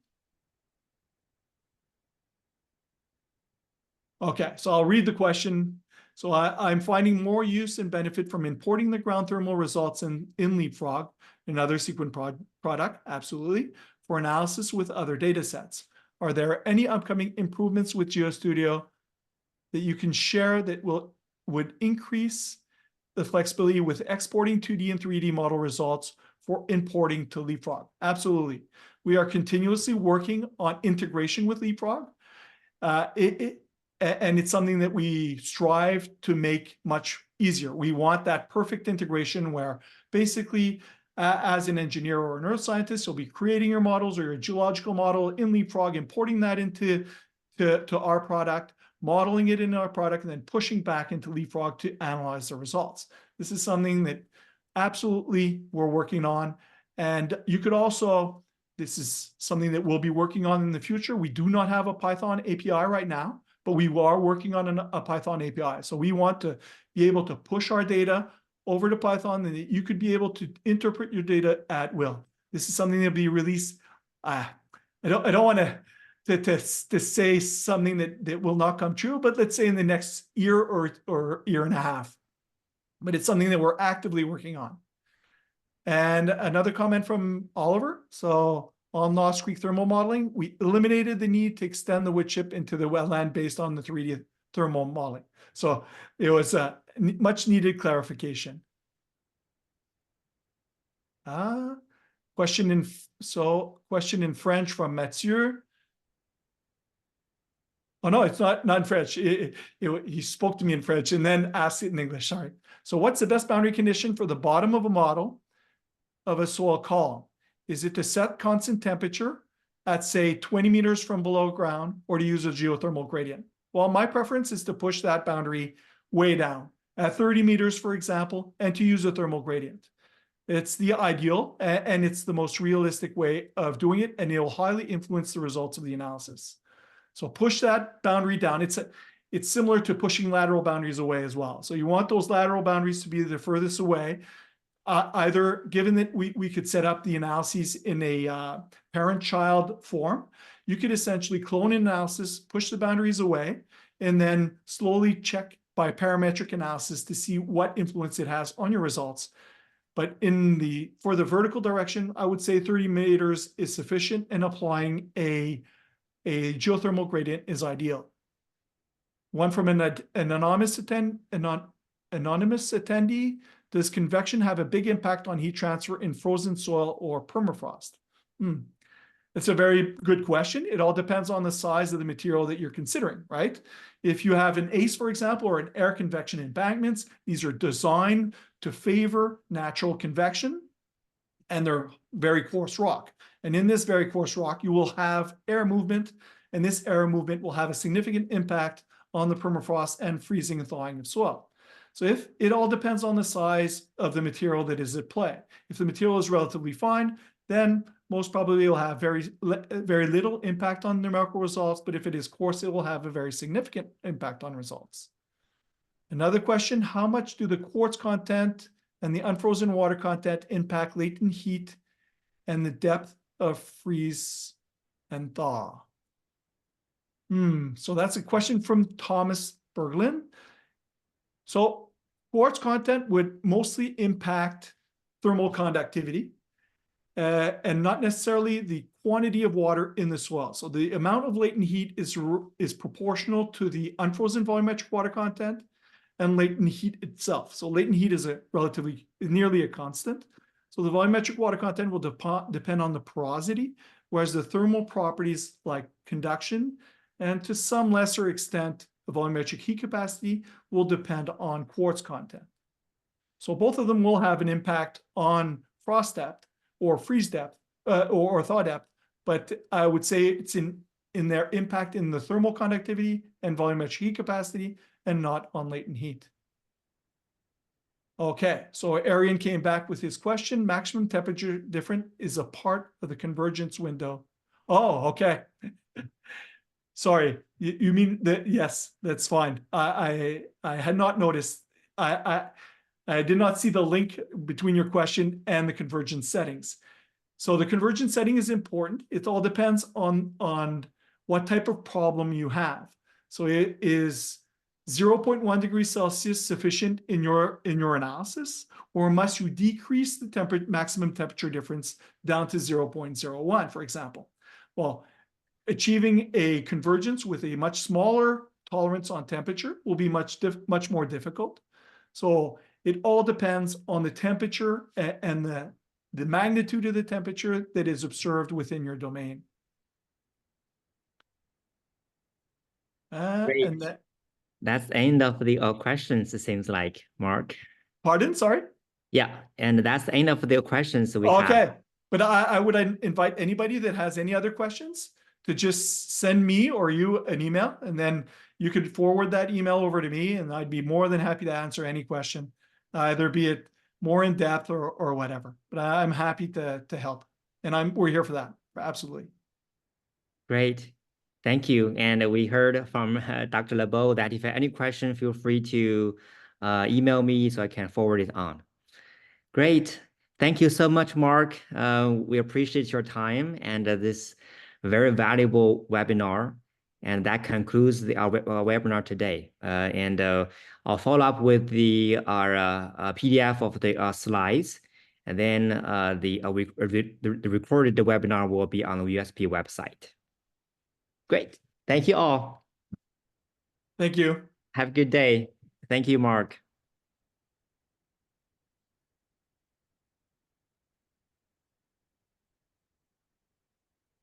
Okay, so I'll read the question. So I'm finding more use and benefit from importing the ground thermal results in Leapfrog, another Seequent product, absolutely, for analysis with other data sets. Are there any upcoming improvements with GeoStudio that you can share that would increase the flexibility with exporting 2D and 3D model results for importing to Leapfrog? Absolutely. We are continuously working on integration with Leapfrog. And it's something that we strive to make much easier. We want that perfect integration where basically, as an engineer or a neuroscientist, you'll be creating your models or your geological model in Leapfrog, importing that into our product, modeling it in our product, and then pushing back into Leapfrog to analyze the results. This is something that absolutely we're working on. And you could also, this is something that we'll be working on in the future. We do not have a Python API right now, but we are working on a Python API. So we want to be able to push our data over to Python and that you could be able to interpret your data at will. This is something that'll be released. I don't want to say something that will not come true, but let's say in the next year or year and a half. But it's something that we're actively working on. And another comment from Oliver. So on Lost Creek thermal modeling, we eliminated the need to extend the wood chip into the wetland based on the 3D thermal modeling. So it was a much needed clarification. Question in French from Mathieu. Oh no, it's not in French. He spoke to me in French and then asked it in English. Sorry. So what's the best boundary condition for the bottom of a model of a soil column? Is it to set constant temperature at, say, 20 meters from below ground, or to use a geothermal gradient? Well, my preference is to push that boundary way down at 30 meters, for example, and to use a thermal gradient. It's the ideal, and it's the most realistic way of doing it, and it will highly influence the results of the analysis. So push that boundary down. It's similar to pushing lateral boundaries away as well. So you want those lateral boundaries to be the furthest away. Either given that we could set up the analyses in a parent-child form, you could essentially clone an analysis, push the boundaries away, and then slowly check by parametric analysis to see what influence it has on your results. But for the vertical direction, I would say 30 meters is sufficient, and applying a geothermal gradient is ideal. One from an anonymous attendee. Does convection have a big impact on heat transfer in frozen soil or permafrost? That's a very good question. It all depends on the size of the material that you're considering, right? If you have an ACE, for example, or an air convection embankments, these are designed to favor natural convection, and they're very coarse rock. And in this very coarse rock, you will have air movement, and this air movement will have a significant impact on the permafrost and freezing and thawing of soil. So if it all depends on the size of the material that is at play. If the material is relatively fine, then most probably it will have very little impact on numerical results. But if it is coarse, it will have a very significant impact on results. Another question, how much do the quartz content and the unfrozen water content impact latent heat and the depth of freeze and thaw? So that's a question from Thomas Berglund. So quartz content would mostly impact thermal conductivity and not necessarily the quantity of water in the soil. So the amount of latent heat is proportional to the unfrozen volumetric water content and latent heat itself. So latent heat is nearly a constant. So the volumetric water content will depend on the porosity, whereas the thermal properties like conduction and to some lesser extent the volumetric heat capacity will depend on quartz content. So both of them will have an impact on frost depth or freeze depth or thaw depth, but I would say it's in their impact in the thermal conductivity and volumetric heat capacity and not on latent heat. Okay, so Arian came back with his question. Maximum temperature difference is a part of the convergence window. Oh, okay. Sorry, you mean that? Yes, that's fine. I had not noticed. I did not see the link between your question and the convergence settings. So the convergence setting is important. It all depends on what type of problem you have. So it is 0.1 degrees Celsius sufficient in your analysis, or must you decrease the maximum temperature difference down to 0.01, for example? Well, achieving a convergence with a much smaller tolerance on temperature will be much more difficult. So it all depends on the temperature and the magnitude of the temperature that is observed within your domain. And that's the end of the questions, it seems like, Mark. Pardon? Sorry? Yeah, and that's the end of the questions we have. Okay, but I would invite anybody that has any other questions to just send me or you an email, and then you could forward that email over to me, and I'd be more than happy to answer any question, either be it more in depth or whatever. But I'm happy to help, and we're here for that. Absolutely. Great. Thank you. And we heard from Dr. Lebeau that if you have any question, feel free to email me so I can forward it on. Great. Thank you so much, Mark. We appreciate your time and this very valuable webinar. And that concludes our webinar today. I'll follow up with our PDF of the slides. And then the recorded webinar will be on the USP website. Great. Thank you all. Thank you. Have a good day. Thank you, Mark.